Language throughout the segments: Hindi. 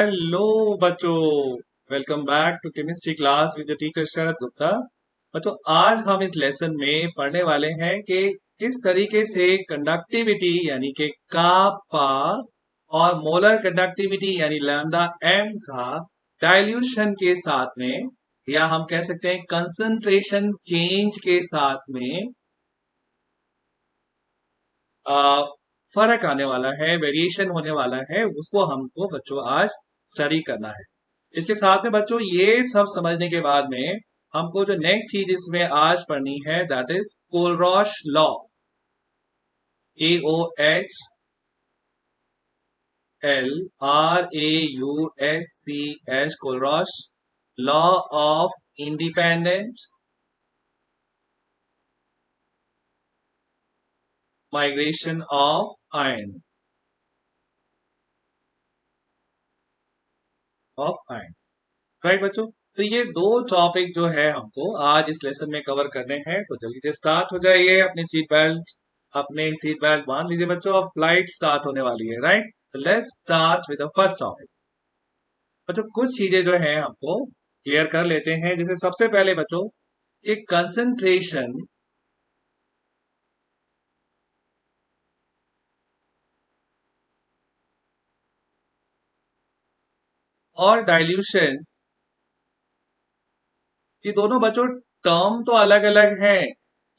हेलो बच्चों, welcome back to chemistry class with teacher Sharad Gupta. बच्चों, आज हम इस लेसन में पढ़ने वाले हैं कि किस तरीके से कंडक्टिविटी यानी कि कापा और मोलर कंडक्टिविटी यानी लैम्डा एम का डाइल्यूशन के साथ में, या हम कह सकते हैं कंसंट्रेशन चेंज के साथ में आ, फर्क आने वाला है, वेरिएशन होने वाला है, उसको हमको बच्चों आज स्टडी करना है। इसके साथ में बच्चों ये सब समझने के बाद में हमको जो नेक्स्ट चीज इसमें आज पढ़नी है that is Kohlrausch law. KOHLRAUSCH, Kohlrausch law of independent migration of ion right बच्चों। तो ये दो टॉपिक जो है हमको आज इस लेसन में कवर करने हैं, तो जल्दी से स्टार्ट हो जाइए। अपने सीट बेल्ट बांध लीजिए बच्चों, अब फ्लाइट स्टार्ट होने वाली है। राइट, तो let's start with the first topic. बच्चों कुछ चीजें जो है हमको क्लियर कर लेते हैं। जैसे सबसे पहले बच्चों कि कंसंट्रेशन और डाइल्यूशन, ये दोनों बच्चों टर्म तो अलग अलग हैं,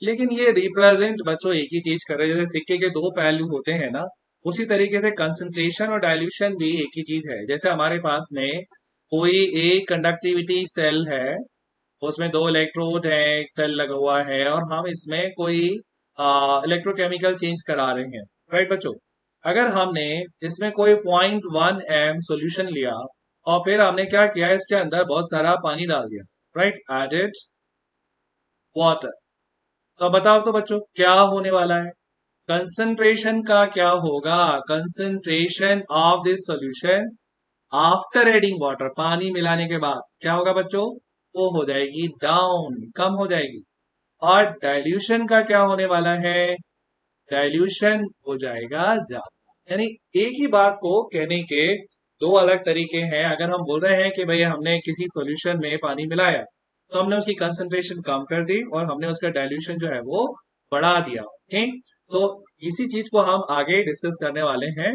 लेकिन ये रिप्रेजेंट बच्चों एक ही चीज कर रहे हैं। जैसे सिक्के के दो पहलू होते हैं ना, उसी तरीके से कंसंट्रेशन और डाइल्यूशन भी एक ही चीज है। जैसे हमारे पास में कोई एक कंडक्टिविटी सेल है, उसमें दो इलेक्ट्रोड है, एक सेल लगा हुआ है, और हम इसमें कोई इलेक्ट्रोकेमिकल चेंज करा रहे हैं। राइट बच्चों, अगर हमने इसमें कोई 0.1 m सॉल्यूशन लिया और फिर हमने क्या किया, इसके अंदर बहुत सारा पानी डाल दिया, राइट, एडेड वाटर, तो बताओ तो बच्चों क्या होने वाला है। कंसंट्रेशन का क्या होगा, concentration of this solution after adding water, पानी मिलाने के बाद क्या होगा बच्चों, वो हो जाएगी डाउन, कम हो जाएगी। और डाइल्यूशन का क्या होने वाला है, डाइल्यूशन हो जाएगा ज्यादा। यानी एक ही बात को कहने के दो अलग तरीके हैं। अगर हम बोल रहे हैं कि भाई हमने किसी सॉल्यूशन में पानी मिलाया, तो हमने उसकी कंसंट्रेशन कम कर दी और हमने उसका डाइल्यूशन जो है वो बढ़ा दिया। ओके, तो इसी चीज को हम आगे डिस्कस करने वाले हैं।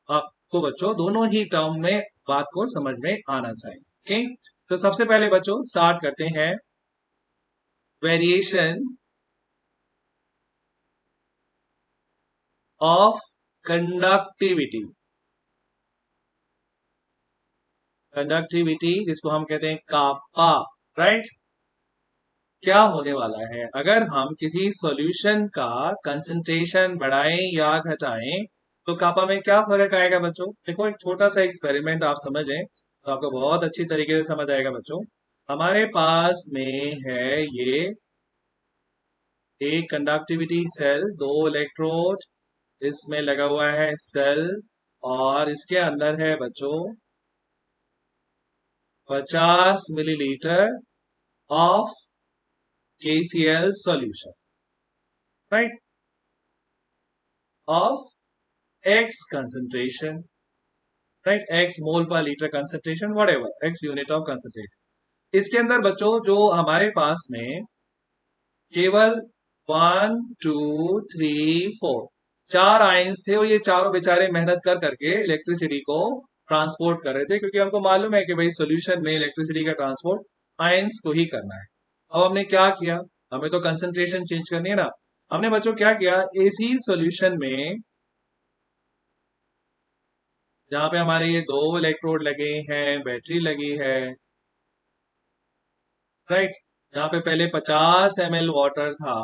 आपको बच्चों दोनों ही टर्म में बात को समझ में आना चाहिए। ओके, तो सबसे पहले बच्चों स्टार्ट करते हैं वेरिएशन ऑफ कंडक्टिविटी। कंडक्टिविटी जिसको हम कहते हैं कापा, राइट। क्या होने वाला है अगर हम किसी सॉल्यूशन का कंसंट्रेशन बढ़ाएं या घटाएं, तो कापा में क्या फर्क आएगा बच्चों। देखो एक छोटा सा एक्सपेरिमेंट आप समझें तो आपको बहुत अच्छी तरीके से समझ आएगा बच्चों। हमारे पास में है ये एक कंडक्टिविटी सेल, दो इलेक्ट्रोड इसमें लगा हुआ है सेल, और इसके अंदर है बच्चों 50 millilitre of KCl solution, right, of X concentration, right, X मोल पर litre concentration, whatever X unit of concentration। इसके अंदर बच्चों जो हमारे पास में केवल 1 2 3 4 चार आयंस थे, और ये चारों बेचारे मेहनत कर करके इलेक्ट्रिसिटी को ट्रांसपोर्ट कर रहे थे, क्योंकि हमको मालूम है कि भाई सॉल्यूशन में इलेक्ट्रिसिटी का ट्रांसपोर्ट आयंस को ही करना है। अब हमने क्या किया, हमें तो कंसंट्रेशन चेंज करनी है ना। हमने बच्चों क्या किया, इसी सॉल्यूशन में जहां पे हमारे ये दो इलेक्ट्रोड लगे हैं, बैटरी लगी है, राइट, जहां पे पहले 50 ml वाटर था,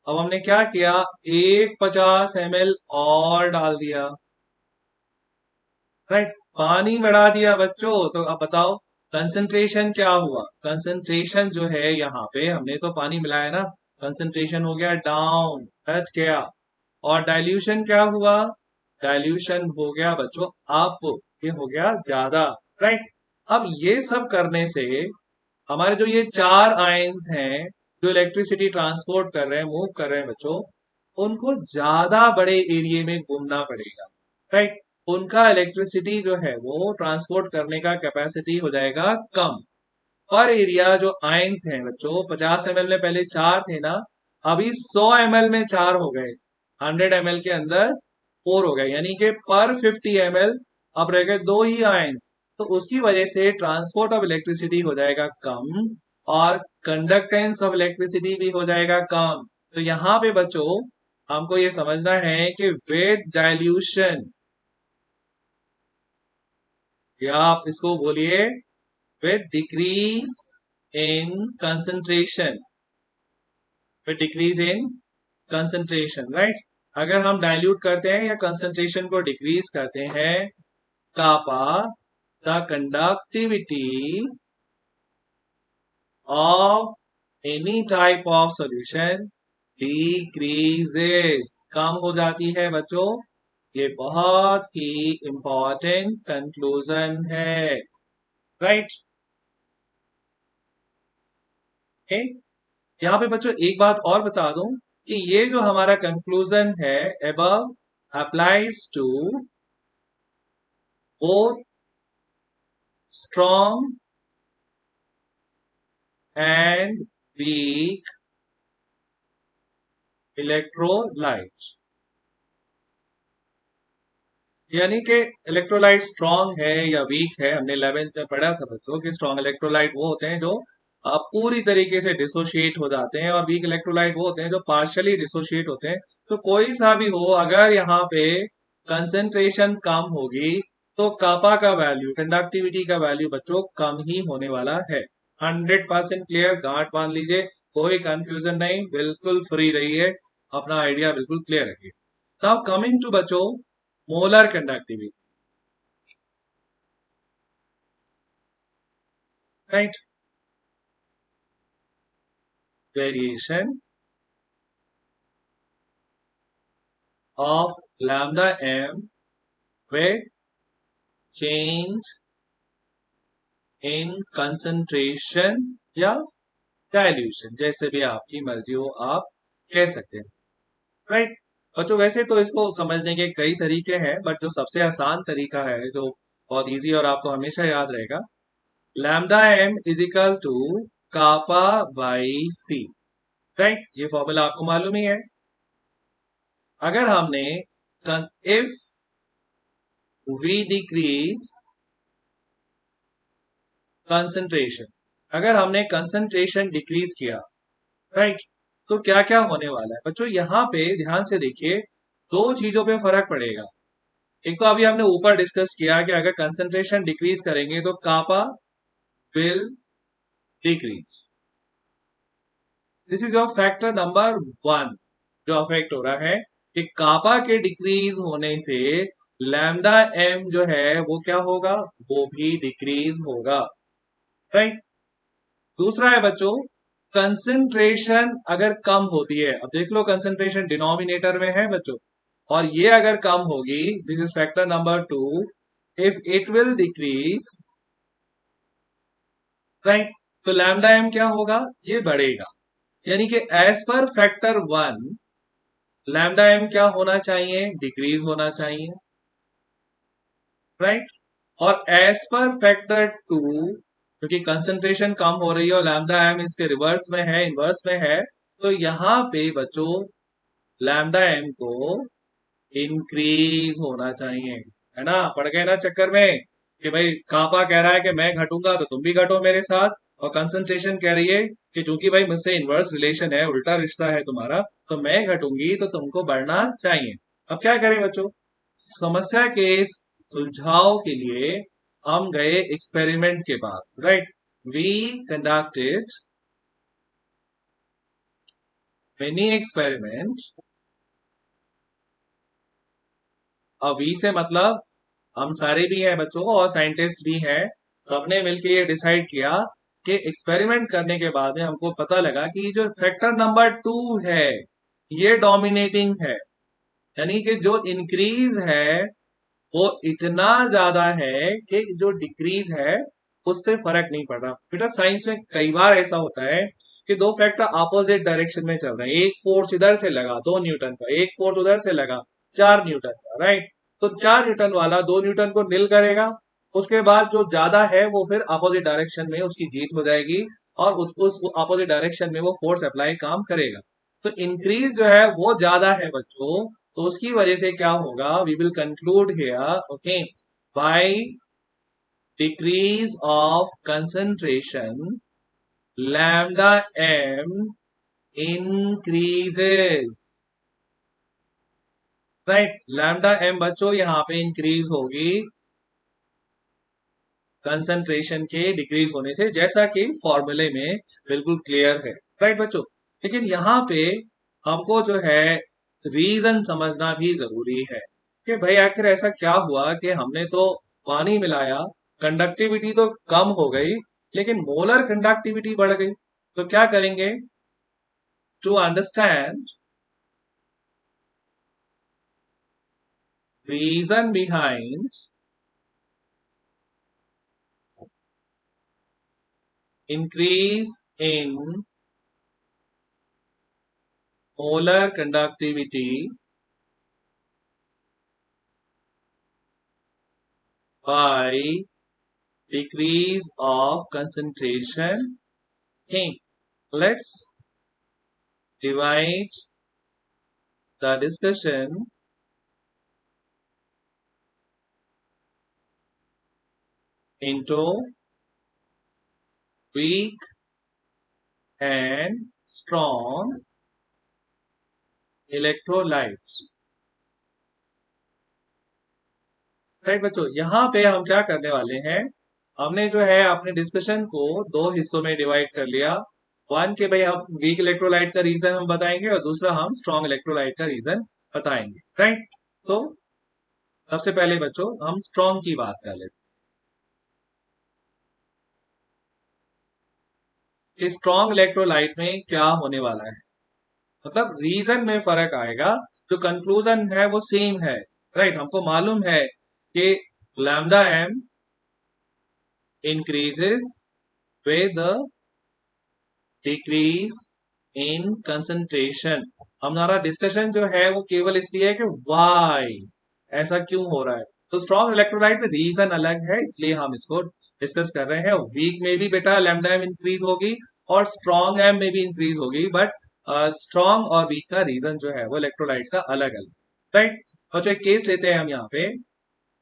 अब हमने क्या किया, एक 50 ml और डाल दिया, राइट, पानी बढ़ा दिया बच्चों। तो अब बताओ कंसंट्रेशन क्या हुआ, कंसंट्रेशन जो है यहाँ पे हमने तो पानी मिलाया ना, कंसंट्रेशन हो गया डाउन, हट गया। और डाइल्यूशन क्या हुआ, डाइल्यूशन हो गया बच्चों अप, ये हो गया ज्यादा, राइट। अब ये सब करने से हमारे जो ये चार आयंस हैं जो इलेक्ट्रिसिटी ट्रांसपोर्ट कर रहे हैं, मूव कर रहे हैं बच्चों, उनको ज्यादा बड़े एरिया में घूमना पड़ेगा, राइट। उनका इलेक्ट्रिसिटी जो है वो ट्रांसपोर्ट करने का कैपेसिटी हो जाएगा कम। पर एरिया जो आयंस हैं बच्चों, 50 ml में पहले 4 थे ना, अभी 100 ml में 4 हो गए, 100 ml के अंदर 4 हो गए, यानी कि पर 50 ml अब रह गए 2 ही आयंस। तो उसकी वजह से ट्रांसपोर्ट ऑफ इलेक्ट्रिसिटी हो जाएगा कम और कंडक्टेंस ऑफ इलेक्ट्रिसिटी भी हो जाएगा कम। तो यहाँ पे बच्चों हमको ये समझना है कि विद डाइल्यूशन, या आप इसको बोलिए with decrease in concentration, with decrease in concentration, right? अगर हम डाइल्यूट करते हैं या कंसंट्रेशन को डिक्रीज करते हैं, kappa the conductivity of any type of solution decreases, कम हो जाती है बच्चों। ये बहुत ही इंपॉर्टेंट कंक्लूजन है, राइट? यहाँ पे बच्चों एक बात और बता दूं कि ये जो हमारा कंक्लूजन है above applies to both strong and weak electrolyte, यानी कि इलेक्ट्रोलाइट स्ट्रॉन्ग है या वीक है। हमने 11th में पढ़ा था बच्चों कि स्ट्रॉन्ग इलेक्ट्रोलाइट वो होते हैं जो पूरी तरीके से डिसोशिएट हो जाते हैं, और वीक इलेक्ट्रोलाइट वो होते हैं जो पार्शियली डिसोशिएट होते हैं। तो कोई सा भी हो, अगर यहाँ पे कंसेंट्रेशन कम होगी तो कापा का वैल्यू, कंडक्टिविटी का वैल्यू बच्चों कम ही होने वाला है। 100% क्लियर, गांठ बांध लीजिए, कोई कंफ्यूजन नहीं, बिल्कुल फ्री रहिए, अपना आइडिया बिल्कुल क्लियर रखिए। नाउ कमिंग टू बच्चों molar conductivity, right? Variation of lambda m with change in concentration या डाइल्यूशन, जैसे भी आपकी मर्जी हो आप कह सकते हैं, राइट? बच्चों वैसे तो इसको समझने के कई तरीके हैं, बट जो सबसे आसान तरीका है, जो बहुत इजी और आपको हमेशा याद रहेगा, lambda M is equal to kappa by C, right? ये फॉर्मूला आपको मालूम ही है। अगर हमने इफ वी डिक्रीज कंसंट्रेशन, अगर हमने कंसंट्रेशन डिक्रीज किया, राइट, तो क्या क्या होने वाला है बच्चों? यहाँ पे ध्यान से देखिए, दो चीजों पे फर्क पड़ेगा। एक तो अभी हमने ऊपर डिस्कस किया कि अगर कंसंट्रेशन डिक्रीज करेंगे तो kappa will decrease. This is your factor number 1 जो अफेक्ट हो रहा है, कि कापा के डिक्रीज होने से लैम्डा एम जो है वो क्या होगा, वो भी डिक्रीज होगा, राइट? दूसरा है बच्चों, कंसंट्रेशन अगर कम होती है, अब देख लो कंसंट्रेशन डिनोमिनेटर में है बच्चों, और ये अगर कम होगी, this is factor number 2, if it will decrease, right, तो लैम्डा एम क्या होगा, ये बढ़ेगा। यानी कि as per factor 1 lambda M क्या होना चाहिए, डिक्रीज होना चाहिए, राइट? और एज पर फैक्टर 2, क्योंकि कंसंट्रेशन कम हो रही है और लैम्डा एम इसके रिवर्स में है, इनवर्स में है, तो यहां पे बच्चों लैम्डा एम को इंक्रीज होना चाहिए, है ना? पड़ गए ना चक्कर में कि भाई कापा कह रहा है कि मैं घटूंगा तो तुम भी घटो मेरे साथ, और कंसंट्रेशन कह रही है कि चूंकि भाई मुझसे इनवर्स रिलेशन है, उल्टा रिश्ता है तुम्हारा, तो मैं घटूंगी तो तुमको बढ़ना चाहिए। अब क्या करें बच्चों, समस्या के सुलझाव के लिए हम गए एक्सपेरिमेंट के पास, right? We conducted many experiment. अब वी से मतलब हम सारे भी हैं बच्चों और साइंटिस्ट भी हैं, सबने मिलकर ये डिसाइड किया कि एक्सपेरिमेंट करने के बाद में हमको पता लगा कि जो फैक्टर नंबर 2 है ये डोमिनेटिंग है, यानी कि जो इंक्रीज है वो इतना ज्यादा है कि जो डिक्रीज है उससे फर्क नहीं पड़ रहा। बेटा साइंस में कई बार ऐसा होता है कि दो फैक्टर अपोजिट डायरेक्शन में चल रहे हैं, एक फोर्स इधर से लगा 2 न्यूटन का, एक फोर्स उधर से लगा 4 न्यूटन का, राइट? तो 4 न्यूटन वाला 2 न्यूटन को निल करेगा, उसके बाद जो ज्यादा है वो फिर अपोजिट डायरेक्शन में उसकी जीत हो जाएगी और उस अपोजिट डायरेक्शन में वो फोर्स अप्लाई काम करेगा। तो इंक्रीज जो है वो ज्यादा है बच्चों, तो उसकी वजह से क्या होगा, we will conclude here, okay, by decrease of concentration lambda M increases, right. Lambda M बच्चों यहाँ पे इंक्रीज होगी कंसंट्रेशन के डिक्रीज होने से, जैसा कि फॉर्मूले में बिल्कुल क्लियर है, राइट बच्चों। लेकिन यहाँ पे हमको जो है रीजन समझना भी जरूरी है कि भाई आखिर ऐसा क्या हुआ कि हमने तो पानी मिलाया, कंडक्टिविटी तो कम हो गई लेकिन मोलर कंडक्टिविटी बढ़ गई। तो क्या करेंगे, to understand reason behind increase in molar conductivity by decrease of concentration. Okay, let's divide the discussion into weak and strong electrolytes. Right बच्चों, यहाँ पे हम क्या करने वाले हैं, हमने जो है अपने डिस्कशन को दो हिस्सों में डिवाइड कर लिया। वन के भाई हम वीक इलेक्ट्रोलाइट का रीजन हम बताएंगे और दूसरा हम स्ट्रॉन्ग इलेक्ट्रोलाइट का रीजन बताएंगे, राइट। तो सबसे पहले बच्चों हम स्ट्रॉन्ग की बात कर लेते हैं। स्ट्रॉन्ग इलेक्ट्रोलाइट में क्या होने वाला है, मतलब रीजन में फर्क आएगा, जो कंक्लूजन है वो सेम है, राइट। हमको मालूम है कि lambda M increases with the decrease in concentration। हमारा डिस्कशन जो है वो केवल इसलिए है कि वाई ऐसा क्यों हो रहा है। तो स्ट्रॉन्ग इलेक्ट्रोलाइट में रीजन अलग है, इसलिए हम इसको डिस्कस कर रहे हैं। वीक में भी बेटा लैम्डा एम इंक्रीज होगी और स्ट्रॉन्ग एम में भी इंक्रीज होगी, बट स्ट्रॉन्ग और वीक का रीजन जो है वो इलेक्ट्रोलाइट का अलग अलग, राइट। और जो एक केस लेते हैं हम यहाँ पे,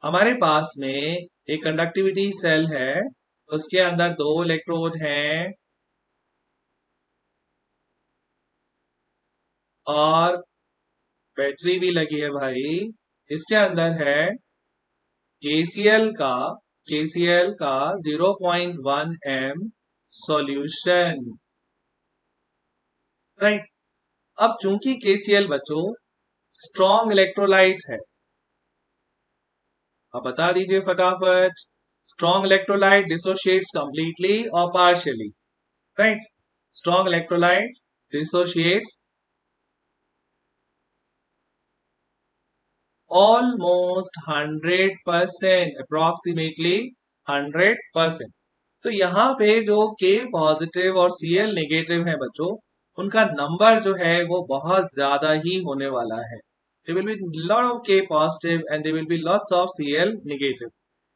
हमारे पास में एक कंडक्टिविटी सेल है, उसके अंदर 2 इलेक्ट्रोड हैं और बैटरी भी लगी है भाई। इसके अंदर है केसीएल का केसीएल का 0.1 एम सॉल्यूशन, राइट। अब चूंकि केसीएल बच्चों स्ट्रॉन्ग इलेक्ट्रोलाइट है, अब बता दीजिए फटाफट, स्ट्रॉन्ग इलेक्ट्रोलाइट डिसोशिएट्स कंप्लीटली और partially, right. Strong electrolyte dissociates almost 100%, approximately 100%। तो यहाँ पे जो के पॉजिटिव और सीएल नेगेटिव है बच्चों, उनका नंबर जो है वो बहुत ज्यादा ही होने वाला है। there will be lot of K positive and there will be lots of Cl negative।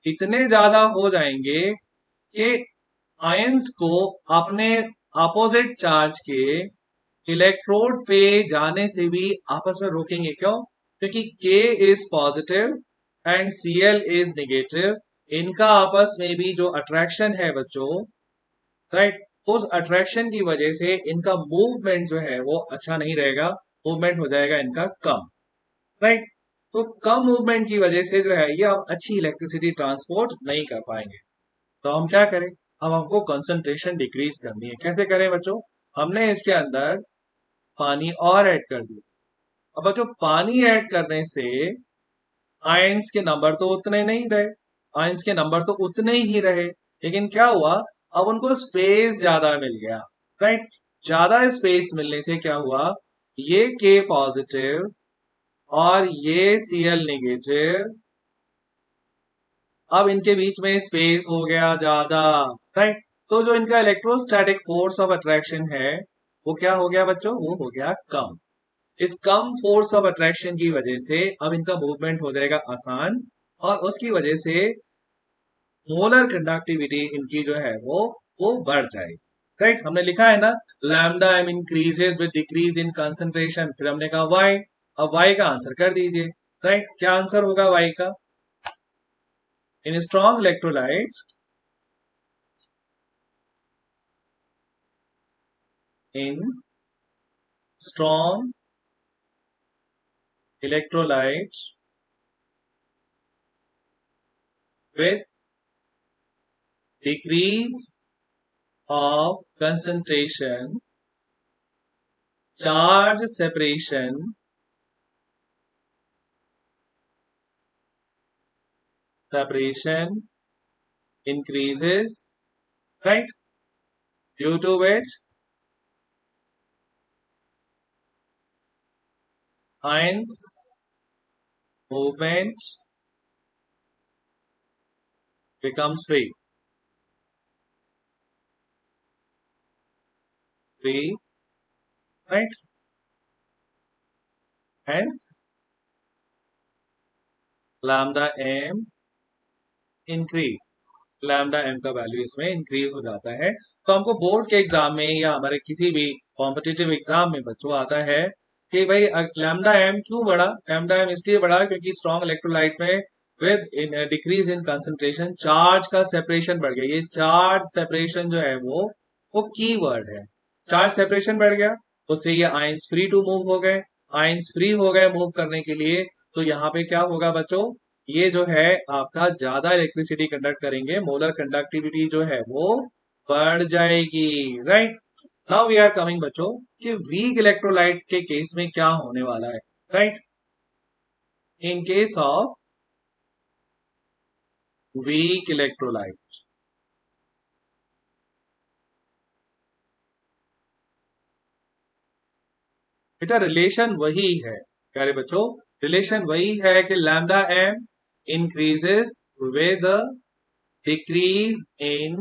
इतने ज्यादा हो जाएंगे कि आयंस को अपने अपोजिट चार्ज के इलेक्ट्रोड पे जाने से भी आपस में रोकेंगे। क्यों? क्योंकि K is positive and Cl is negative, इनका आपस में भी जो अट्रैक्शन है बच्चों, राइट, उस अट्रैक्शन की वजह से इनका मूवमेंट जो है वो अच्छा नहीं रहेगा, मूवमेंट हो जाएगा इनका कम, राइट। तो कम मूवमेंट की वजह से जो है ये अब अच्छी इलेक्ट्रिसिटी ट्रांसपोर्ट नहीं कर पाएंगे। तो हम क्या करें, अब हमको कंसंट्रेशन डिक्रीज करनी है। कैसे करें बच्चों, हमने इसके अंदर पानी और ऐड कर दिया। अब बच्चों पानी ऐड करने से आयंस के नंबर तो उतने नहीं रहे, आयंस के नंबर तो उतने ही रहे, लेकिन क्या हुआ, अब उनको स्पेस ज्यादा मिल गया, राइट। ज्यादा स्पेस मिलने से क्या हुआ, ये के पॉजिटिव और ये सीएल नेगेटिव, अब इनके बीच में स्पेस हो गया ज्यादा, राइट। तो जो इनका इलेक्ट्रोस्टैटिक फोर्स ऑफ अट्रैक्शन है वो क्या हो गया बच्चों, वो हो गया कम। इस कम फोर्स ऑफ अट्रैक्शन की वजह से अब इनका मूवमेंट हो जाएगा आसान, और उसकी वजह से मोलर कंडक्टिविटी इनकी जो है वो बढ़ जाएगी। राइट, हमने लिखा है ना, lambda M increases with decrease in concentration, फिर हमने कहा वाई। अब वाई का आंसर कर दीजिए। राइट, क्या आंसर होगा वाई का? इन strong electrolyte, in strong electrolyte with decrease of concentration, charge separation increases, right? Due to which ions movement becomes free, right? Hence lambda m increase, lambda M का वैल्यू इसमें इंक्रीज हो जाता है। तो हमको बोर्ड के एग्जाम में या हमारे किसी भी कॉम्पिटिटिव एग्जाम में बच्चों आता है कि भाई लैम्डा एम क्यों बढ़ा? लैम्डा एम इसलिए बढ़ा क्योंकि स्ट्रॉन्ग इलेक्ट्रोलाइट में with in decrease in concentration charge का सेपरेशन बढ़ गया। ये चार्ज सेपरेशन जो है वो की वर्ड है। चार्ज सेपरेशन बढ़ गया, उससे ये आयंस फ्री टू मूव हो गए। आयंस फ्री हो गए मूव करने के लिए, तो यहाँ पे क्या होगा बच्चों? ये जो है आपका ज्यादा इलेक्ट्रिसिटी कंडक्ट करेंगे, मोलर कंडक्टिविटी जो है वो बढ़ जाएगी। Right, now we are coming बच्चों कि वीक इलेक्ट्रोलाइट के केस में क्या होने वाला है। Right, in case of weak electrolyte, बेटा रिलेशन वही है प्यारे बच्चों, रिलेशन वही है कि lambda M increases with decrease in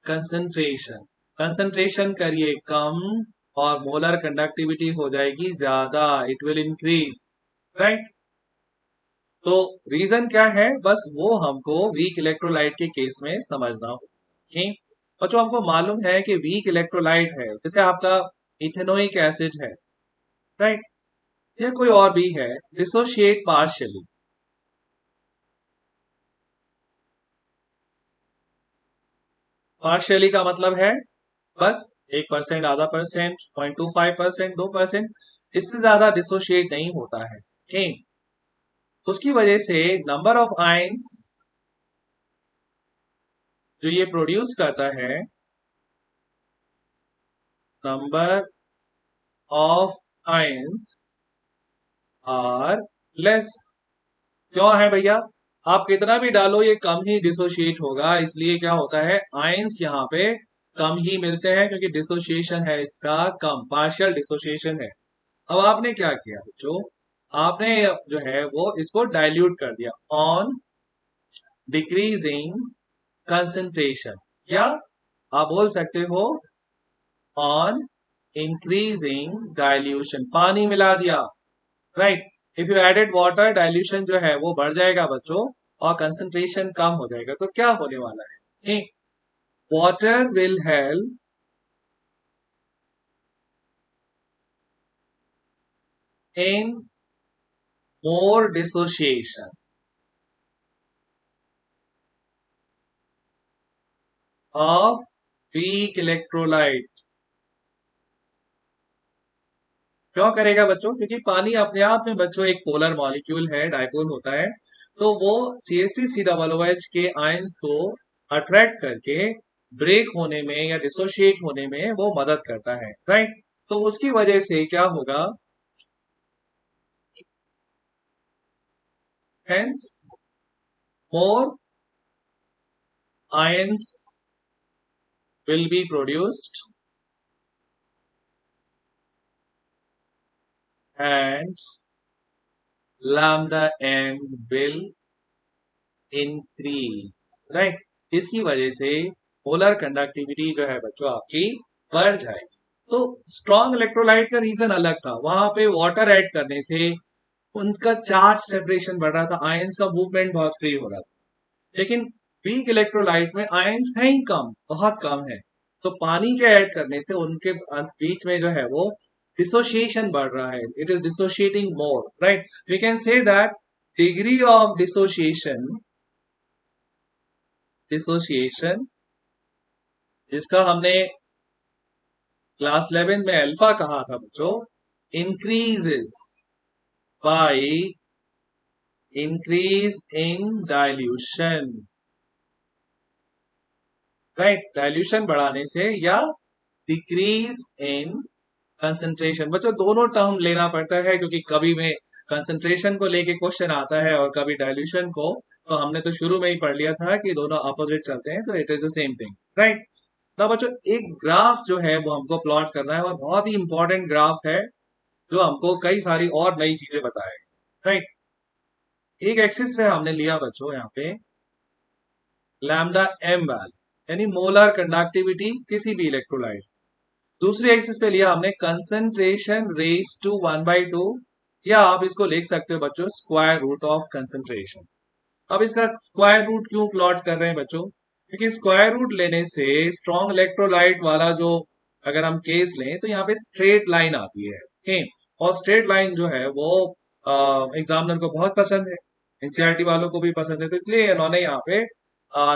concentration. Concentration करिए कम और मोलर कंडक्टिविटी हो जाएगी ज्यादा, इट विल इंक्रीज। राइट, तो रीजन क्या है? बस वो हमको वीक इलेक्ट्रोलाइट के केस में समझना हो। ठीक, और जो हमको मालूम है कि वीक इलेक्ट्रोलाइट है, जैसे आपका इथेनोइक एसिड है, राइट, या कोई और भी है, डिसोशिएट पार्शियली। पार्शियली का मतलब है बस 1%, आधा परसेंट, 0.25%, 2%, इससे ज्यादा डिसोशिएट नहीं होता है। ठीक, उसकी वजह से नंबर ऑफ आयंस जो ये प्रोड्यूस करता है, number of ions are less. क्यों है भैया? आप कितना भी डालो ये कम ही डिसोशिएट होगा, इसलिए क्या होता है, आयंस यहाँ पे कम ही मिलते हैं क्योंकि डिसोसिएशन है इसका कम, पार्शियल डिसोसिएशन है। अब आपने क्या किया बच्चों? आपने जो है वो इसको डाइल्यूट कर दिया ऑन डिक्रीजिंग कंसंट्रेशन, या आप बोल सकते हो ऑन इंक्रीजिंग डाइल्यूशन, पानी मिला दिया। Right, if you added water, dilution जो है वो बढ़ जाएगा बच्चों और कंसंट्रेशन कम हो जाएगा। तो क्या होने वाला है? ठीक, water will help in more dissociation of weak electrolyte. क्यों करेगा बच्चों? क्योंकि पानी अपने आप में बच्चों एक पोलर मॉलिक्यूल है, डाइपोल होता है, तो वो CH3COOH के आयंस को अट्रैक्ट करके ब्रेक होने में या डिसोशिएट होने में वो मदद करता है। राइट, तो उसकी वजह से क्या होगा, hence more ions will be produced and lambda m will increase। Right, इसकी वजह से पोलर कंडक्टिविटी जो है बच्चों आपकी बढ़ जाएगी। तो स्ट्रॉन्ग इलेक्ट्रोलाइट का रीजन अलग था, वहां पे वाटर ऐड करने से उनका चार्ज सेपरेशन बढ़ रहा था, आयंस का मूवमेंट बहुत फ्री हो रहा था। लेकिन वीक इलेक्ट्रोलाइट में आयंस है ही कम, बहुत कम है, तो पानी के ऐड करने से उनके बीच में जो है वो डिसोसिएशन बढ़ रहा है, it is dissociating more, right. We can say that degree of dissociation जिसका हमने क्लास 11 में अल्फा कहा था बच्चों, increases by increase in dilution, right. Dilution बढ़ाने से या डिक्रीज इन कंसंट्रेशन। बच्चों दोनों टर्म लेना पड़ता है क्योंकि कभी में कंसंट्रेशन को लेके क्वेश्चन आता है और कभी डाइल्यूशन को, तो हमने तो शुरू में ही पढ़ लिया था कि दोनों अपोजिट चलते हैं, तो it is the same thing, right. तो बच्चों एक ग्राफ जो है वो हमको प्लॉट करना है और बहुत ही इंपॉर्टेंट ग्राफ है जो हमको कई सारी और नई चीजें बताए, राइट। एक एक्सिस पे हमने लिया बच्चों यहाँ पे लैम्डा एम वैल्यू यानी मोलर कंडक्टिविटी किसी भी इलेक्ट्रोलाइट। दूसरी एक्सिस पे लिया हमने कंसंट्रेशन रेज टू 1/2, या आप इसको लिख सकते हो बच्चों स्क्वायर रूट ऑफ कंसंट्रेशन। अब इसका स्क्वायर रूट क्यों प्लॉट कर रहे हैं बच्चों, क्योंकि स्क्वायर रूट लेने से स्ट्रॉन्ग इलेक्ट्रोलाइट वाला जो अगर हम केस लें तो यहाँ पे स्ट्रेट लाइन आती है, okay? और स्ट्रेट लाइन जो है वो एग्जामिनर को बहुत पसंद है, एनसीईआरटी वालों को भी पसंद है, तो इसलिए इन्होंने यहाँ पे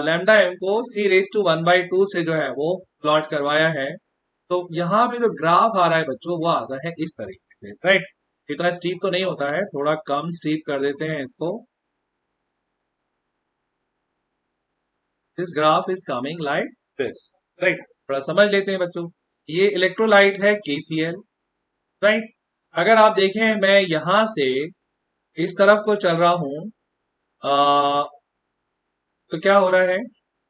लैम्डा एम को सी रेज टू 1/2 से जो है वो प्लॉट करवाया है। तो यहाँ पे जो ग्राफ आ रहा है बच्चों वो आता है इस तरीके से, राइट। इतना स्टीप तो नहीं होता है, थोड़ा कम स्टीप कर देते हैं इसको। This graph is coming like this, right. थोड़ा समझ लेते हैं बच्चों, ये इलेक्ट्रोलाइट है केसीएल, राइट। अगर आप देखें मैं यहां से इस तरफ को चल रहा हूं, तो क्या हो रहा है,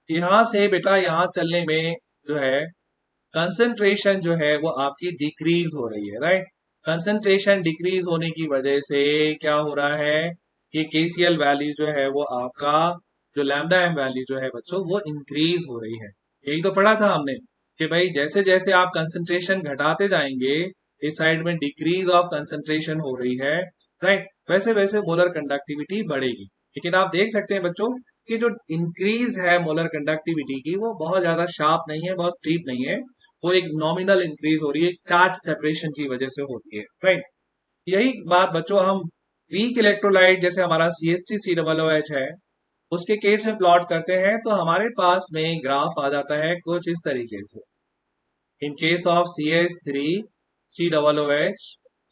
यहां से बेटा यहां चलने में जो है कंसंट्रेशन जो है वो आपकी डिक्रीज हो रही है, राइट। कंसंट्रेशन डिक्रीज होने की वजह से क्या हो रहा है, ये केसीएल वैल्यू जो है वो आपका जो लैम्डा एम वैल्यू जो है बच्चों वो इंक्रीज हो रही है। यही तो पढ़ा था हमने कि भाई जैसे जैसे आप कंसंट्रेशन घटाते जाएंगे इस साइड में डिक्रीज ऑफ कंसंट्रेशन हो रही है, राइट, वैसे वैसे मोलर कंडक्टिविटी बढ़ेगी। लेकिन आप देख सकते हैं बच्चों कि जो इंक्रीज है मोलर कंडक्टिविटी की वो बहुत ज्यादा शार्प नहीं है, बहुत स्टीप नहीं है, वो एक नॉमिनल इंक्रीज हो रही है, चार्ज सेपरेशन की वजह से होती है, राइट। यही बात बच्चों हम वीक इलेक्ट्रोलाइट जैसे हमारा CH3COOH है उसके केस में प्लॉट करते हैं तो हमारे पास में ग्राफ आ जाता है कुछ इस तरीके से। इन केस ऑफ CH3COOH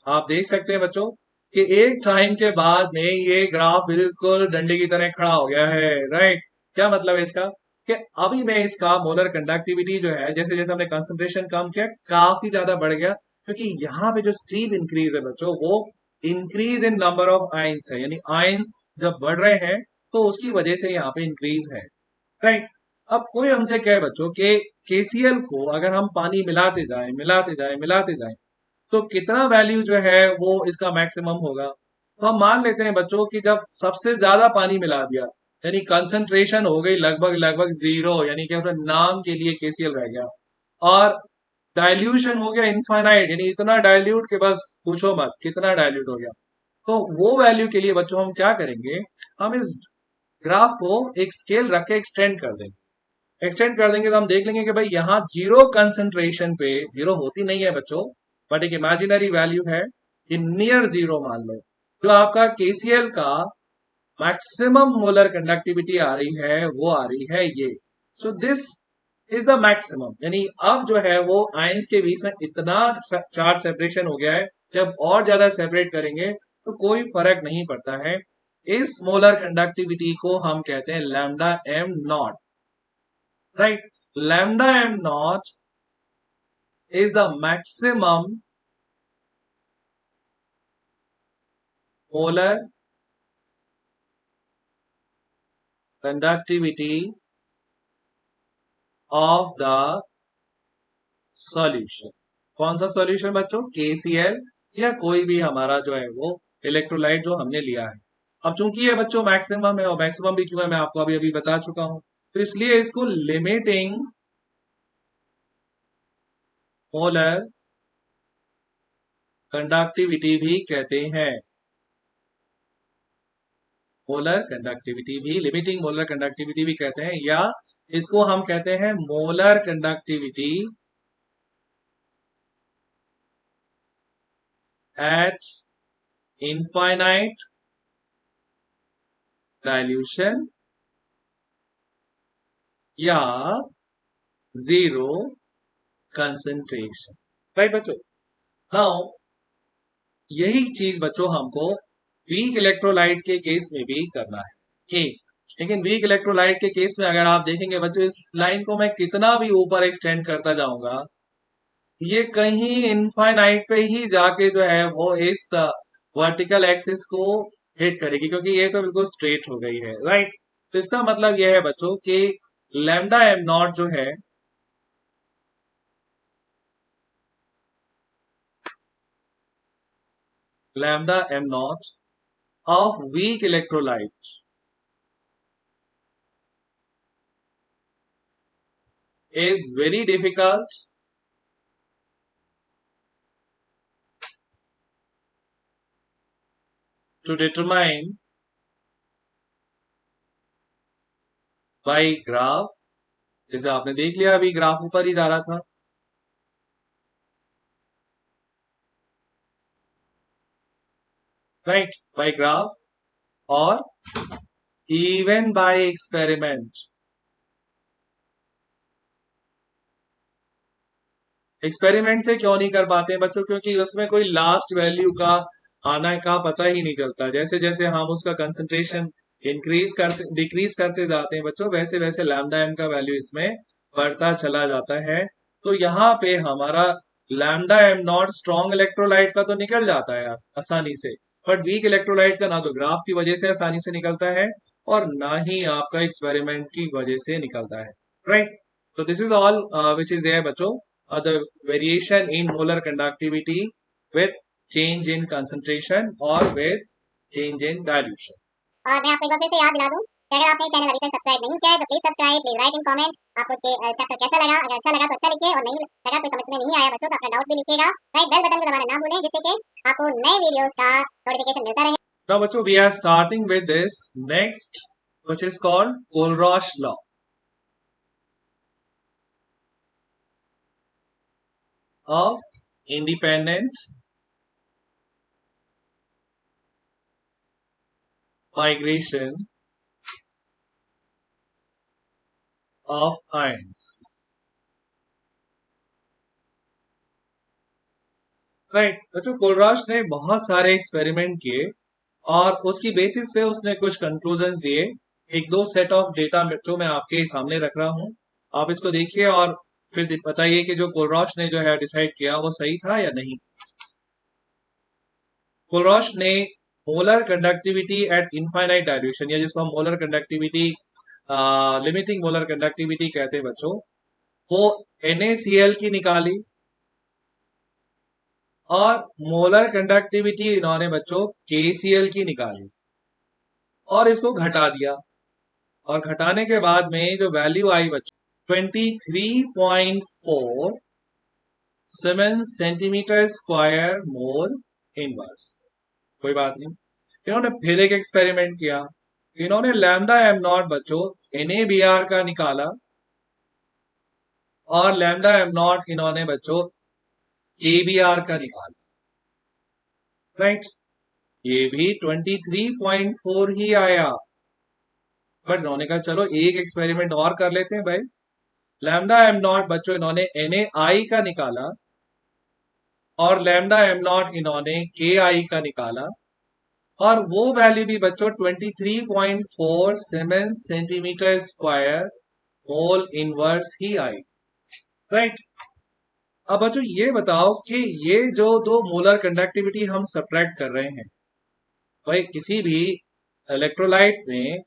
आप देख सकते हैं बच्चों कि एक टाइम के बाद में ये ग्राफ बिल्कुल डंडे की तरह खड़ा हो गया है, राइट। क्या मतलब है इसका, कि अभी में इसका मोलर कंडक्टिविटी जो है जैसे जैसे हमने कंसंट्रेशन कम किया काफी ज्यादा बढ़ गया, क्योंकि यहाँ पे जो स्टीप इंक्रीज है बच्चों वो increase in number of ions है, यानी आयंस जब बढ़ रहे हैं तो उसकी वजह से यहाँ पे इंक्रीज है, राइट। अब कोई हमसे कहे बच्चों कि केसीएल को अगर हम पानी मिलाते जाएं मिलाते जाएं मिलाते जाएं तो कितना वैल्यू जो है वो इसका मैक्सिमम होगा। तो हम मान लेते हैं बच्चों कि जब सबसे ज्यादा पानी मिला दिया यानी कंसंट्रेशन हो गई लगभग लगभग जीरो, यानी कि उसमें नाम के लिए केसीएल रह गया, और डाइल्यूशन हो गया इनफाइनाइट, यानी इतना डाइल्यूट के बस पूछो मत कितना डाइल्यूट हो गया। तो वो वैल्यू के लिए बच्चों हम क्या करेंगे, हम इस ग्राफ को एक स्केल रख के एक्सटेंड कर देंगे। एक्सटेंड कर देंगे तो हम देख लेंगे कि भाई यहाँ जीरो कंसंट्रेशन पे, जीरो होती नहीं है बच्चों बट एक इमेजिनरी वैल्यू है, ये नियर जीरो मान लो, जो आपका केसीएल का मैक्सिमम मोलर कंडक्टिविटी आ रही है वो आ रही है ये। So this is the maximum, यानी अब जो है वो आयंस के बीच में इतना चार्ज सेपरेशन हो गया है, जब और ज्यादा सेपरेट करेंगे तो कोई फर्क नहीं पड़ता है। इस मोलर कंडक्टिविटी को हम कहते हैं lambda M naught, right. Lambda M not is the maximum molar conductivity of the solution। कौन सा सॉल्यूशन बच्चों, केसीएल या कोई भी हमारा जो है वो इलेक्ट्रोलाइट जो हमने लिया है। अब चूंकि ये बच्चों मैक्सिमम है और मैक्सिमम भी क्यों है मैं आपको अभी अभी बता चुका हूं, तो इसलिए इसको लिमिटिंग मोलर कंडक्टिविटी भी कहते हैं। मोलर कंडक्टिविटी भी, लिमिटिंग मोलर कंडक्टिविटी भी कहते हैं, या इसको हम कहते हैं molar conductivity at infinite dilution या जीरो कंसंट्रेशन। राइट बच्चों, नाउ यही चीज बच्चों हमको वीक इलेक्ट्रोलाइट के केस में भी करना है। ठीक, लेकिन वीक इलेक्ट्रोलाइट के केस में अगर आप देखेंगे बच्चों, इस लाइन को मैं कितना भी ऊपर एक्सटेंड करता जाऊंगा, ये कहीं इनफाइनाइट पे ही जाके जो है वो इस वर्टिकल एक्सिस को हिट करेगी, क्योंकि ये तो बिल्कुल स्ट्रेट हो गई है। राइट, तो इसका मतलब यह है बच्चों कि लैम्डा एम नॉट जो है, lambda M not of weak electrolyte is very difficult to determine by graph। जैसे आपने देख लिया अभी ग्राफ ऊपर ही जा रहा था। राइट, बाय ग्राफ और इवन बाय एक्सपेरिमेंट। एक्सपेरिमेंट से क्यों नहीं कर पाते हैं बच्चों? क्योंकि उसमें कोई लास्ट वैल्यू का आना का पता ही नहीं चलता। जैसे जैसे हम उसका कंसंट्रेशन इंक्रीज करते डिक्रीज करते जाते हैं बच्चों, वैसे वैसे लैम्डा एम का वैल्यू इसमें बढ़ता चला जाता है। तो यहाँ पे हमारा lambda M not strong electrolyte का तो निकल जाता है आसानी से, बट वीक इलेक्ट्रोलाइट का ना तो ग्राफ की वजह से आसानी से निकलता है और ना ही आपका एक्सपेरिमेंट की वजह से निकलता है। राइट, तो this is all which is there बच्चों, the variation in molar conductivity with change in concentration or with change in dilution। और मैं आपको एक बार फिर से याद दिला दूं कि अगर आपने चैनल अभी तक सब्सक्राइब नहीं किया है तो please subscribe, please right in comment आपको चैप्टर कैसा लगा। अगर अच्छा लगा तो अच्छा लिखिए, और नहीं लगा कोई समझ में नहीं आया बच्चों तो अपना डाउट भी लिखिएगा। राइट, बेल बटन को दबाना ना भूलें जिससे कि आपको नए वीडियोस का नोटिफिकेशन मिलता रहे। Now बच्चों, we are starting with this next, which is called Kohlrausch law। of independent migration of ions। Right बच्चों, कोलराश ने बहुत सारे एक्सपेरिमेंट किए और उसकी बेसिस पे उसने कुछ कंक्लूजन्स दिए। एक दो सेट ऑफ डेटा जो मैं आपके सामने रख रहा हूं, आप इसको देखिए और फिर बताइए कि जो कोलराश ने जो है डिसाइड किया वो सही था या नहीं। कोलराश ने molar conductivity at infinite dilution, या जिसको हम molar conductivity limiting molar conductivity कहते हैं बच्चों, वो NaCl की निकाली और मोलर कंडक्टिविटी इन्होंने बच्चों KCl की निकाली और इसको घटा दिया। और घटाने के बाद में जो वैल्यू आई बच्चों 23.4 siemens centimetre square mole inverse. कोई बात नहीं, इन्होंने फिर एक एक्सपेरिमेंट किया। इन्होंने लैम्डा एम नॉट बच्चों NaBr का निकाला और लैम्डा एम नॉट इन्होंने बच्चों KBr का निकाला। राइट, ये भी 23.4 ही आया, बट इन्होंने कहा चलो एक एक्सपेरिमेंट और कर लेते हैं भाई। लैम्डा एम नॉट बच्चों इन्होंने NaI का निकाला और लैम्डा एम नॉट इन्होंने KI का निकाला और वो वैल्यू भी बच्चों 23.4 siemens centimetre square mole inverse ही आई। राइट, अब बच्चों ये बताओ कि ये जो दो मोलर कंडक्टिविटी हम सब्ट्रैक्ट कर रहे हैं भाई, किसी भी इलेक्ट्रोलाइट में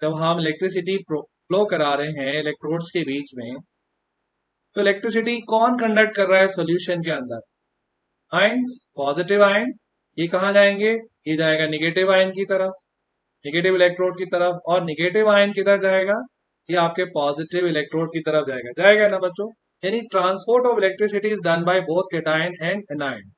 जब हम इलेक्ट्रिसिटी फ्लो करा रहे हैं इलेक्ट्रोड्स के बीच में, तो इलेक्ट्रिसिटी कौन कंडक्ट कर रहा है सॉल्यूशन के अंदर? Ions, positive ions. ये कहाँ जाएंगे? ये जाएगा निगेटिव आयन की तरफ, निगेटिव इलेक्ट्रोड की तरफ, और निगेटिव आयन किधर जाएगा? ये आपके पॉजिटिव इलेक्ट्रोड की तरफ जाएगा। जाएगा ना बच्चों? यानी transport of electricity is done by both cation and anion.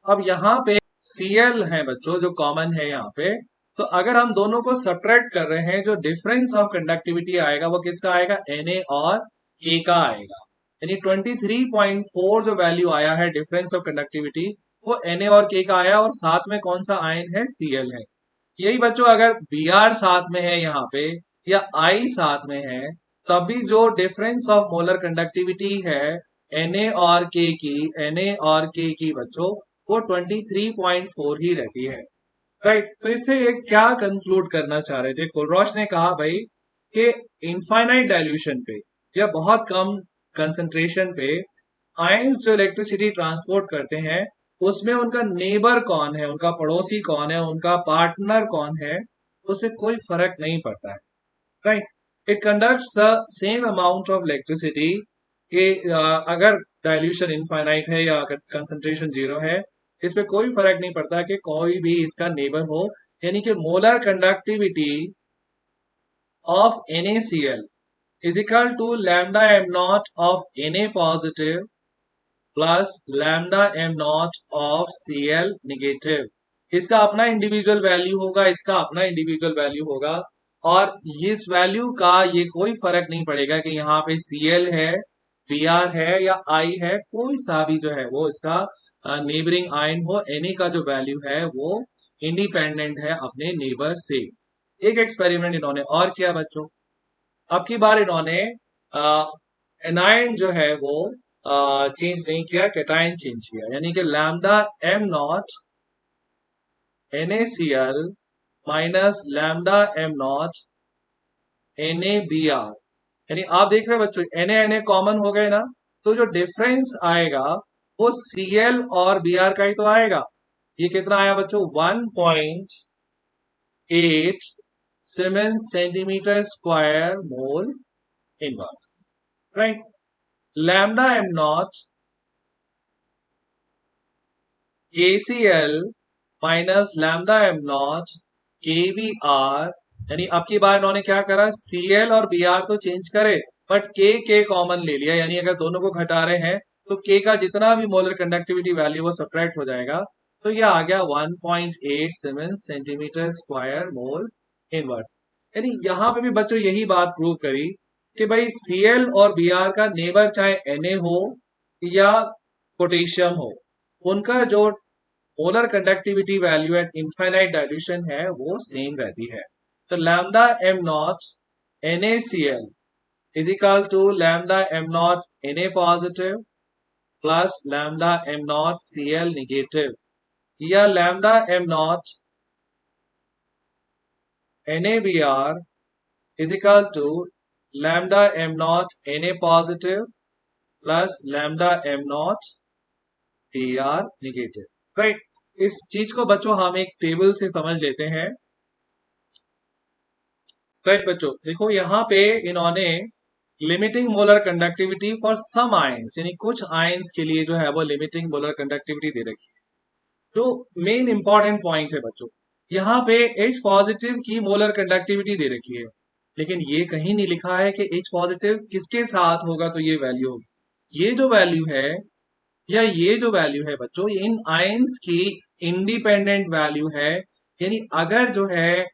अब यहाँ पे Cl है बच्चों जो कॉमन है यहाँ पे, तो अगर हम दोनों को सब्ट्रैक्ट कर रहे हैं जो डिफरेंस ऑफ कंडक्टिविटी आएगा वो किसका आएगा, Na और K का आएगा। यानी 23.4 जो वैल्यू आया है डिफरेंस ऑफ कंडक्टिविटी वो Na और K का आया, और साथ में कौन सा आयन है, Cl है। यही बच्चों अगर Br साथ में है यहाँ पे या I साथ में है, तब भी जो डिफरेंस ऑफ मोलर कंडक्टिविटी है Na और K की बच्चों वो 23.4 ही रहती है। राइट, तो इससे ये क्या कंक्लूड करना चाह रहे थे, कुलरोश ने कहा भाई कि इनफाइनाइट डाइल्यूशन पे या बहुत कम कंसंट्रेशन पे आयंस जो इलेक्ट्रिसिटी ट्रांसपोर्ट करते हैं उसमें उनका नेबर कौन है, उनका पड़ोसी कौन है, उनका पार्टनर कौन है, उससे कोई फर्क नहीं पड़ता है। Right, it conducts the same amount of electricity कि अगर डाइल्यूशन इनफाइनाइट है या कंसंट्रेशन जीरो है, इस पे कोई फर्क नहीं पड़ता कि कोई भी इसका नेबर हो। यानी कि molar conductivity of NaCl is equal to lambda M not of Na positive plus lambda M not of Cl negative. इसका अपना इंडिविजुअल वैल्यू होगा, इसका अपना इंडिविजुअल वैल्यू होगा, और इस वैल्यू का ये कोई फर्क नहीं पड़ेगा कि यहाँ पे Cl है, Br है या I है, कोई सा भी जो है वो इसका नेबरिंग आयन हो, Na का जो वैल्यू है वो इंडिपेंडेंट है अपने नेबर से। एक एक्सपेरिमेंट इन्होंने और किया बच्चों, अब की बार इन्होंने एनायन जो है वो चेंज नहीं किया, कैटायन चेंज किया, यानी कि lambda M naught NaCl minus lambda M naught NaBr। यानी आप देख रहे हैं बच्चों Na कॉमन हो गए ना, तो जो डिफरेंस आएगा वो Cl और Br का ही तो आएगा। ये कितना आया बच्चों, 1.8 siemens centimetre square mole inverse. Right, lambda M not KCl minus lambda M not KBr, यानी अब की बार इन्होंने क्या करा, Cl और Br तो चेंज करे बट K कॉमन ले लिया, यानी अगर दोनों को घटा रहे हैं तो K का जितना भी मोलर कंडक्टिविटी वैल्यू वो सब्ट्रैक्ट हो जाएगा, तो ये आ गया 1.8 siemens centimetre square mole inverse. यानी यहां पे भी बच्चों यही बात प्रूव करी कि भाई Cl और Br का नेबर चाहे Na हो या पोटेशियम हो, उनका जो molar conductivity value at infinite dilution है वो सेम रहती है। तो lambda M naught NaCl is equal to lambda M naught Na positive plus lambda M not Cl negative, या lambda M naught NaBr is equal to lambda M naught Na positive plus lambda M naught Br negative. Right, इस चीज को बच्चों हम एक टेबल से समझ लेते हैं। राइट बच्चों, देखो यहाँ पे इन्होंने limiting molar conductivity for some ions, यानी कुछ आयंस के लिए जो है वो लिमिटिंग मोलर कंडक्टिविटी दे रखी है। तो मेन इंपॉर्टेंट पॉइंट है बच्चों, यहाँ पे H पॉजिटिव की मोलर कंडक्टिविटी दे रखी है, लेकिन ये कहीं नहीं लिखा है कि H पॉजिटिव किसके साथ होगा तो ये वैल्यू होगी। ये जो वैल्यू है या ये जो वैल्यू है बच्चों, ये इन आयंस की इंडिपेंडेंट वैल्यू है। यानी अगर जो है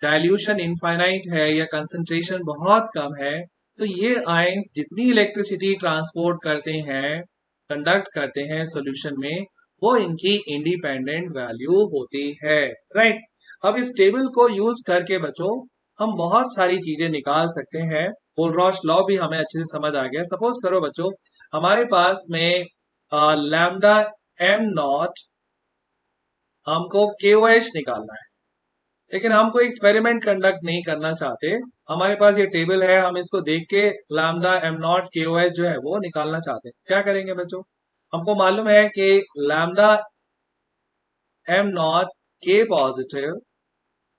डाइल्यूशन इनफाइनाइट है या कंसंट्रेशन बहुत कम है, तो ये आयंस जितनी इलेक्ट्रिसिटी ट्रांसपोर्ट करते हैं, कंडक्ट करते हैं सॉल्यूशन में, वो इनकी इंडिपेंडेंट वैल्यू होती है। राइट, अब इस टेबल को यूज करके बच्चों हम बहुत सारी चीजें निकाल सकते हैं। कोलरॉश लॉ भी हमें अच्छे से समझ आ गया। सपोज करो बच्चों हमारे पास में लैम्डा एम नॉट हमको KOH निकालना है, लेकिन हम कोई एक्सपेरिमेंट कंडक्ट नहीं करना चाहते। हमारे पास ये टेबल है, हम इसको देख के लैम्डा एम नॉट KOH जो है वो निकालना चाहते हैं। क्या करेंगे बच्चों, हमको मालूम है कि lambda M not K positive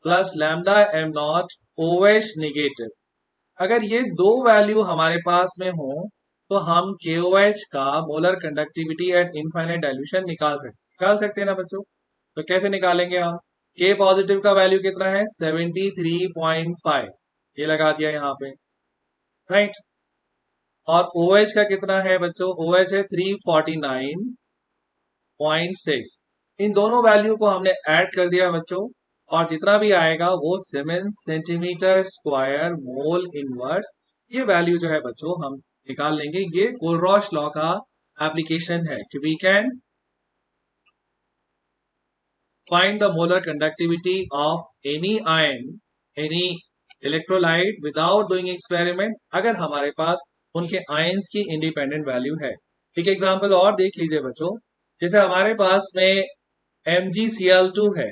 plus lambda M not OH negative, अगर ये दो वैल्यू हमारे पास में हो तो हम KOH का molar conductivity at infinite dilution निकाल सकते हैं ना बच्चों। तो कैसे निकालेंगे हम, K पॉजिटिव का वैल्यू कितना है 73.5, ये लगा दिया यहाँ पे। राइट, और OH का कितना है बच्चों, OH है 349.6, इन दोनों वैल्यू को हमने ऐड कर दिया बच्चों, और जितना भी आएगा वो siemens centimetre square mole inverse, ये वैल्यू जो है बच्चों हम निकाल लेंगे। ये कोलरॉश लॉ का एप्लीकेशन है कि we can find the molar conductivity of any ion, any electrolyte without doing experiment, अगर हमारे पास उनके आयंस की इंडिपेंडेंट वैल्यू है। एक एग्जांपल और देख लीजिए बच्चों, जैसे हमारे पास में MgCl2 है,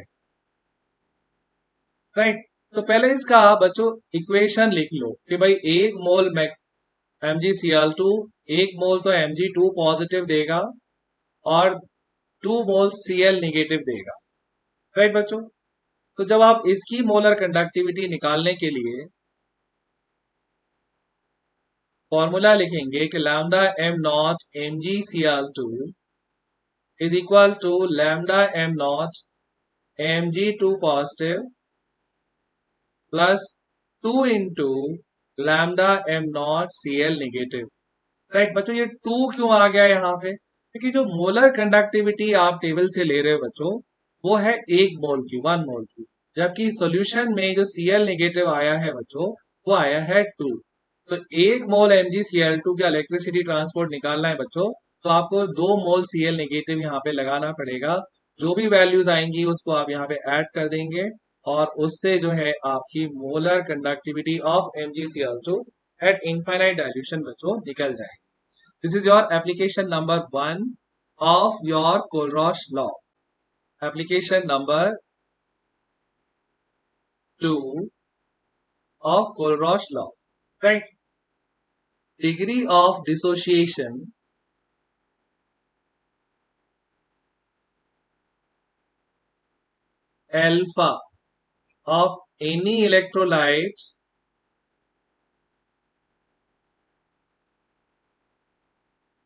राइट। तो पहले इसका बच्चों इक्वेशन लिख लो कि भाई एक मोल MgCl2, एक मोल तो Mg2 पॉजिटिव देगा और 2 मोल Cl नेगेटिव देगा, राइट बच्चों। तो जब आप इसकी मोलर कंडक्टिविटी निकालने के लिए फॉर्मूला लिखेंगे कि lambda M not MgCl2 is equal to lambda M not Mg2 positive plus 2 into lambda M not Cl negative, right बच्चों। ये 2 क्यों आ गया यहाँ पे? क्योंकि जो मोलर कंडक्टिविटी आप टेबल से ले रहे हो बच्चों, वो है 1 मोल की, 1 मोल की, जबकि सॉल्यूशन में जो Cl नेगेटिव आया है बच्चों, वो आया है 2। तो 1 मोल MgCl2 का इलेक्ट्रिसिटी ट्रांसपोर्ट निकालना है बच्चों, तो आपको 2 मोल Cl नेगेटिव यहाँ पे लगाना पड़ेगा। जो भी वैल्यूज आएंगी उसको आप यहाँ पे ऐड कर देंगे, और उससे जो है आपकी molar conductivity of MgCl2 at infinite dilution बच्चों निकल जाएगी। This is your application number 1 of your Kohlrausch law. Application number 2 of Kohlrausch law, right? Degree of dissociation alpha of any electrolyte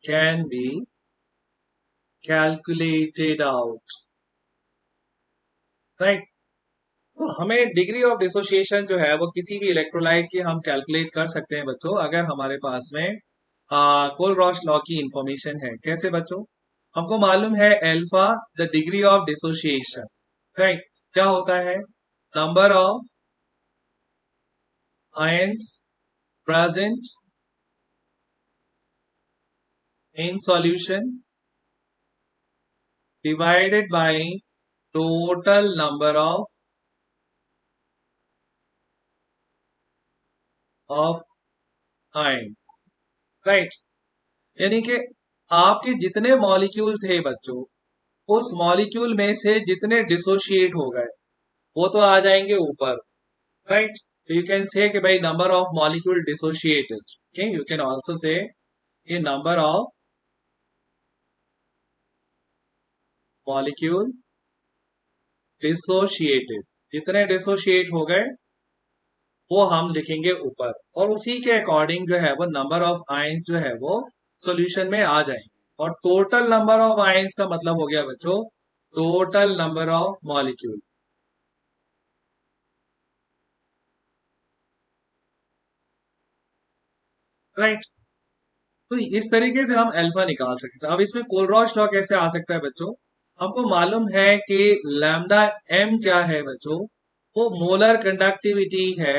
can be calculated out, right? तो हमें डिग्री ऑफ डिसोसिएशन जो है वो किसी भी इलेक्ट्रोलाइट की हम कैलकुलेट कर सकते हैं बच्चों, अगर हमारे पास में कोलरॉश लॉ की इंफॉर्मेशन है। कैसे बच्चों? हमको मालूम है alpha the degree of dissociation, right. क्या होता है? Number of ions present in solution divided by total number of ions, right. यानी कि आपके जितने मॉलिक्यूल थे बच्चों, उस मॉलिक्यूल में से जितने डिसोशिएट हो गए वो तो आ जाएंगे ऊपर, राइट। यू कैन से कि भाई number of molecule dissociated, okay. You can also say ये नंबर ऑफ मॉलिक्यूल डिसोशिएटेड, जितने डिसोशिएट हो गए वो हम लिखेंगे ऊपर, और उसी के अकॉर्डिंग जो है वो नंबर ऑफ आयंस जो है वो सॉल्यूशन में आ जाएंगे। और टोटल नंबर ऑफ आयंस का मतलब हो गया बच्चों total number of molecule, right. तो इस तरीके से हम अल्फा निकाल सकते हैं। अब इसमें कोलरॉश लॉ कैसे आ सकता है बच्चों? हमको मालूम है कि लैम्डा एम क्या है बच्चों, वो मोलर कंडक्टिविटी है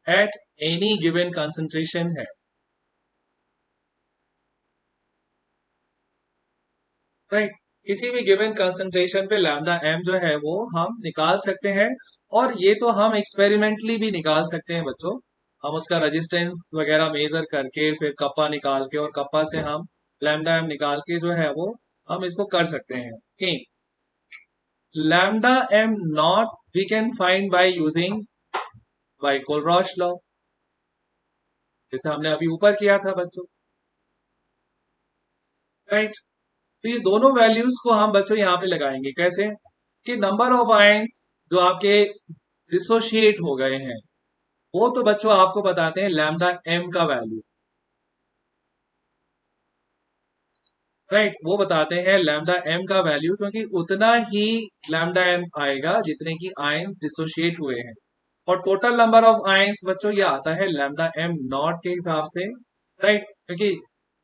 एट एनी गिवन कंसंट्रेशन है, राइट। किसी भी गिवन कंसंट्रेशन पे लैम्डा एम जो है वो हम निकाल सकते हैं, और ये तो हम एक्सपेरिमेंटली भी निकाल सकते हैं बच्चों। हम उसका रेजिस्टेंस वगैरह मेजर करके फिर कप्पा निकाल के और कप्पा से हम लैम्डा एम निकाल के जो है वो हम इसको कर सकते हैं कि lambda M naught we can find by using by Kohlrausch law, जैसे हमने अभी ऊपर किया था बच्चों, राइट। तो ये दोनों वैल्यूज को हम बच्चों यहाँ पे लगाएंगे। कैसे? कि नंबर ऑफ आयंस जो आपके डिसोशिएट हो गए हैं वो तो बच्चों आपको बताते हैं लैम्डा एम का वैल्यू, राइट। वो बताते हैं लैम्डा एम का वैल्यू, क्योंकि उतना ही लैम्डा एम आएगा जितने की आयंस डिसोशिएट हुए हैं। और टोटल नंबर ऑफ आयंस बच्चों ये आता है लैम्डा एम नॉट के हिसाब से, राइट। क्योंकि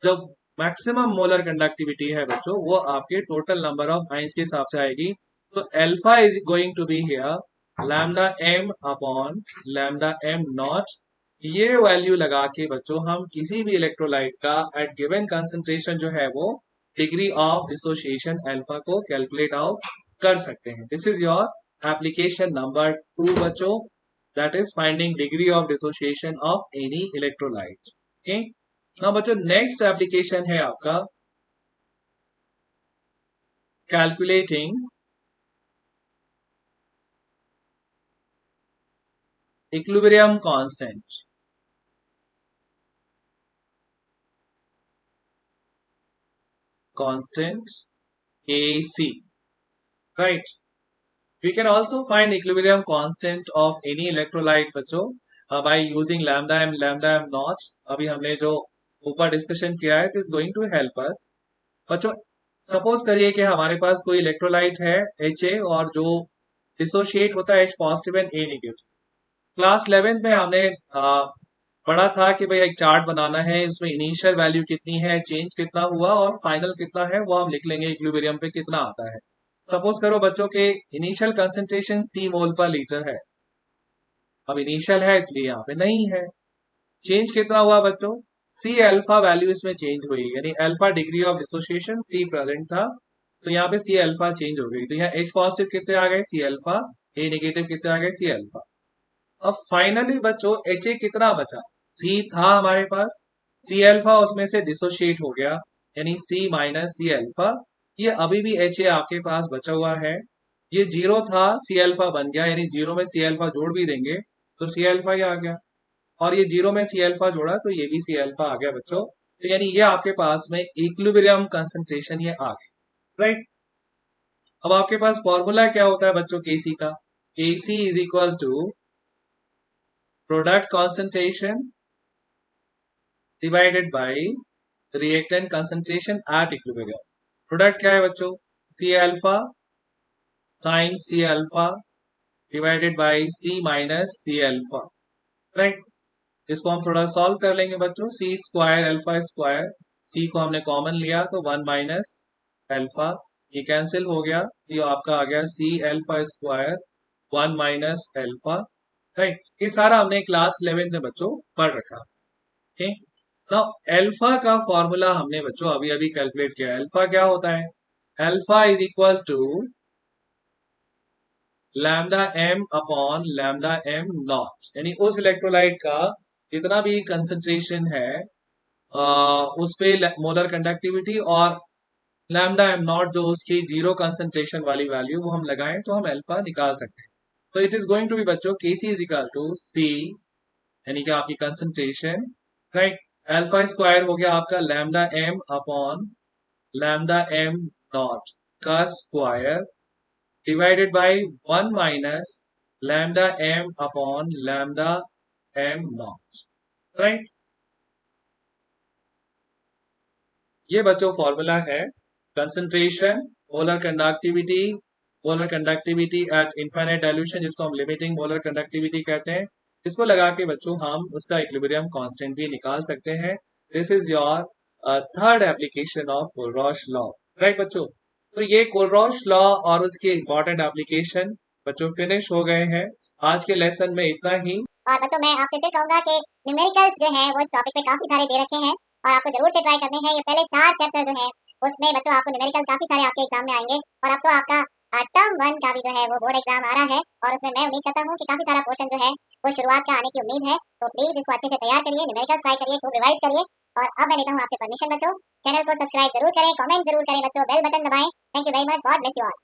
जब मैक्सिमम मोलर कंडक्टिविटी है बच्चों, वो आपके टोटल नंबर ऑफ आइंस के हिसाब से आएगी। तो alpha is going to be here lambda M upon lambda M not. ये वैल्यू लगा के बच्चों हम किसी भी इलेक्ट्रोलाइट का एट गिवन कंसंट्रेशन जो है वो डिग्री ऑफ डिसोसिएशन अल्फा को कैलकुलेट आउट कर सकते हैं। This is your application number 2 बच्चों, that is finding degree of dissociation of any electrolyte. Okay, now बच्चों नेक्स्ट एप्लीकेशन है आपका calculating equilibrium constant. Constant AC, right? We can also find equilibrium constant of any electrolyte बच्चों by using lambda m naught। अभी हमने जो ऊपर डिस्कशन किया है, it is going to help us बच्चों। सपोज करिए कि हमारे पास कोई इलेक्ट्रोलाइट है Ha और जो डिसोशिएट होता है H positive and A negative. Class 11 में हमने पढ़ा था कि भाई एक चार्ट बनाना है, उसमें इनिशियल वैल्यू कितनी है, चेंज कितना हुआ और फाइनल कितना है वो हम लिख लेंगे इक्विलिब्रियम पे कितना आता है। सपोज करो बच्चों के इनिशियल कंसंट्रेशन C मोल पर लीटर है। अब इनिशियल है इसलिए यहाँ पे नहीं है। चेंज कितना हुआ बच्चों, C अल्फा वैल्यू इसमें चेंज हुई, यानी alpha degree of dissociation C present था, तो यहाँ पे C अल्फा चेंज हो गई। तो यहाँ H पॉजिटिव कितने आ गए C अल्फा, A नेगेटिव कितने आ गए C अल्फा। अब फाइनली बच्चों Ha कितना बचा, C था हमारे पास, C अल्फा उसमें से डिसोशिएट हो गया, यानी C माइनस C अल्फा। ये अभी भी Ha आपके पास बचा हुआ है। ये जीरो था, C अल्फा बन गया, यानी जीरो में C अल्फा जोड़ भी देंगे तो C अल्फा ही आ गया, और ये जीरो में C अल्फा जोड़ा तो ये भी C अल्फा आ गया बच्चों। तो यानी ये आपके पास में इक्विलिब्रियम कंसंट्रेशन ये आ गया, राइट। अब आपके पास फॉर्मूला क्या होता है बच्चों Kc का, Kc is equal to product concentration divided by reactant concentration at equilibrium। Product क्या है बच्चों, C alpha times C alpha divided by C minus C alpha, right. इसको हम थोड़ा सॉल्व कर लेंगे बच्चों। C square alpha square, C को हमने कॉमन लिया तो 1 माइनस अल्फा, ये कैंसिल हो गया, ये आपका आ गया C alpha square 1 minus alpha, right. ये सारा हमने क्लास 11 में बच्चों पढ़ रखा। ठीक, नाउ अल्फा का फॉर्मूला हमने बच्चों अभी अभी कैलकुलेट किया। अल्फा क्या होता है, alpha is equal to lambda M upon lambda M not, यानी उस इलेक्ट्रोलाइट का जितना भी कंसंट्रेशन है उस पे मोलर कंडक्टिविटी और लैम्डा एम नॉट जो उसकी जीरो कंसंट्रेशन वाली वैल्यू वो हम लगाएं तो हम अल्फा निकाल सकते हैं। तो it is going to be बच्चों Kc is equal to C, यानी कि आपकी कंसंट्रेशन, राइट। अल्फा स्क्वायर हो गया आपका lambda M upon lambda M naught का square divided by 1 minus lambda M upon lambda M naught, right. ये बच्चों फॉर्मूला है concentration, molar conductivity at infinite dilution, जिसको हम लिमिटिंग मोलर कंडक्टिविटी कहते हैं। इसको लगा के बच्चों हम उसका इक्विलिब्रियम कांस्टेंट भी निकाल सकते हैं। This is your third application of Kohlrausch law, right बच्चों। तो ये कोलरॉश लॉ और उसके इंपॉर्टेंट एप्लीकेशन बच्चों फिनिश हो गए हैं। आज के लेसन में इतना ही। और बच्चों मैं आपसे फिर कहूंगा कि न्यूमेरिकल्स जो हैं वो इस टॉपिक पे काफी सारे दे रखे हैं और आपको जरूर से ट्राई करने हैं। ये पहले 4 चैप्टर जो हैं उसमें बच्चों आपको न्यूमेरिकल्स काफी सारे आपके एग्जाम में आएंगे, और अब तो आपका टर्म 1 का भी जो है वो बोर्ड एग्जाम आ रहा है, और उसमें मैं उम्मीद करता हूँ कि काफी सारा पोर्शन जो है वो शुरुआत का आने की उम्मीद है। तो प्लीज इसको अच्छे से तैयार करिए, न्यूमेरिकल्स ट्राई करिए, खूब रिवाइज करिए। और अब मैं लेता हूँ आपसे परमिशन बच्चों, चैनल को सब्सक्राइब जरूर करें, कमेंट जरूर करें बच्चों, बेल बटन दबाएं। Thank you very much, God bless you all.